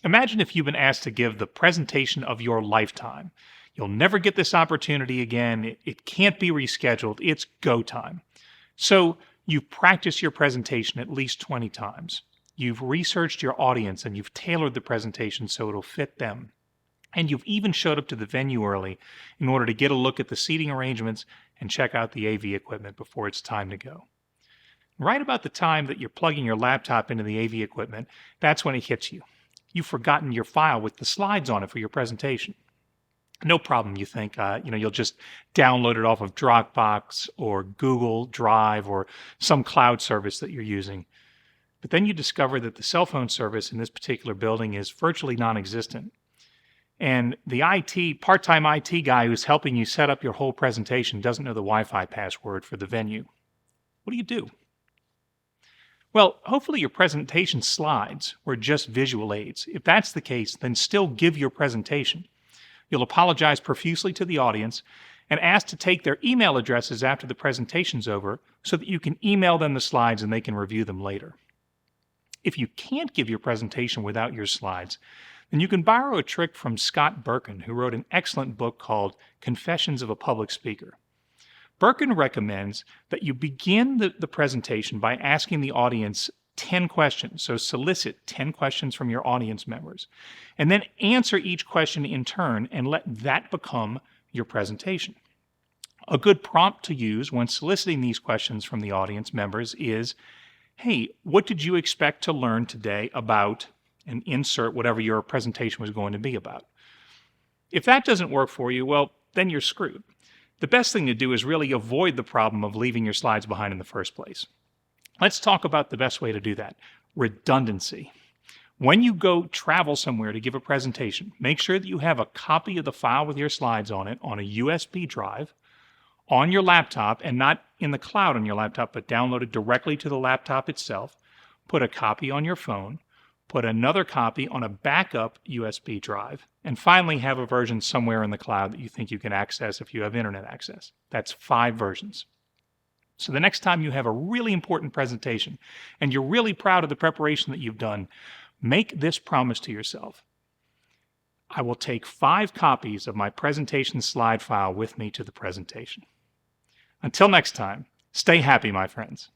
Imagine if you've been asked to give the presentation of your lifetime. You'll never get this opportunity again. It can't be rescheduled. It's go time. So you've practiced your presentation at least 20 times. You've researched your audience and you've tailored the presentation so it'll fit them. And you've even showed up to the venue early in order to get a look at the seating arrangements and check out the AV equipment before it's time to go. Right about the time that you're plugging your laptop into the AV equipment, that's when it hits you. You've forgotten your file with the slides on it for your presentation. No problem, you think. You'll just download it off of Dropbox or Google Drive or some cloud service that you're using. But then you discover that the cell phone service in this particular building is virtually non-existent. And the part-time IT guy who's helping you set up your whole presentation doesn't know the Wi-Fi password for the venue. What do you do? Well, hopefully your presentation slides were just visual aids. If that's the case, then still give your presentation. You'll apologize profusely to the audience and ask to take their email addresses after the presentation's over so that you can email them the slides and they can review them later. If you can't give your presentation without your slides, then you can borrow a trick from Scott Berkun, who wrote an excellent book called Confessions of a Public Speaker. Berkun recommends that you begin the presentation by asking the audience 10 questions. So solicit 10 questions from your audience members, and then answer each question in turn and let that become your presentation. A good prompt to use when soliciting these questions from the audience members is, hey, what did you expect to learn today about, and insert whatever your presentation was going to be about. If that doesn't work for you, well, then you're screwed. The best thing to do is really avoid the problem of leaving your slides behind in the first place. Let's talk about the best way to do that: redundancy. When you go travel somewhere to give a presentation, make sure that you have a copy of the file with your slides on it on a USB drive on your laptop, and not in the cloud on your laptop, but downloaded directly to the laptop itself. Put a copy on your phone. Put another copy on a backup USB drive, and finally have a version somewhere in the cloud that you think you can access if you have internet access. That's 5 versions. So the next time you have a really important presentation and you're really proud of the preparation that you've done, make this promise to yourself: I will take 5 copies of my presentation slide file with me to the presentation. Until next time, stay happy, my friends.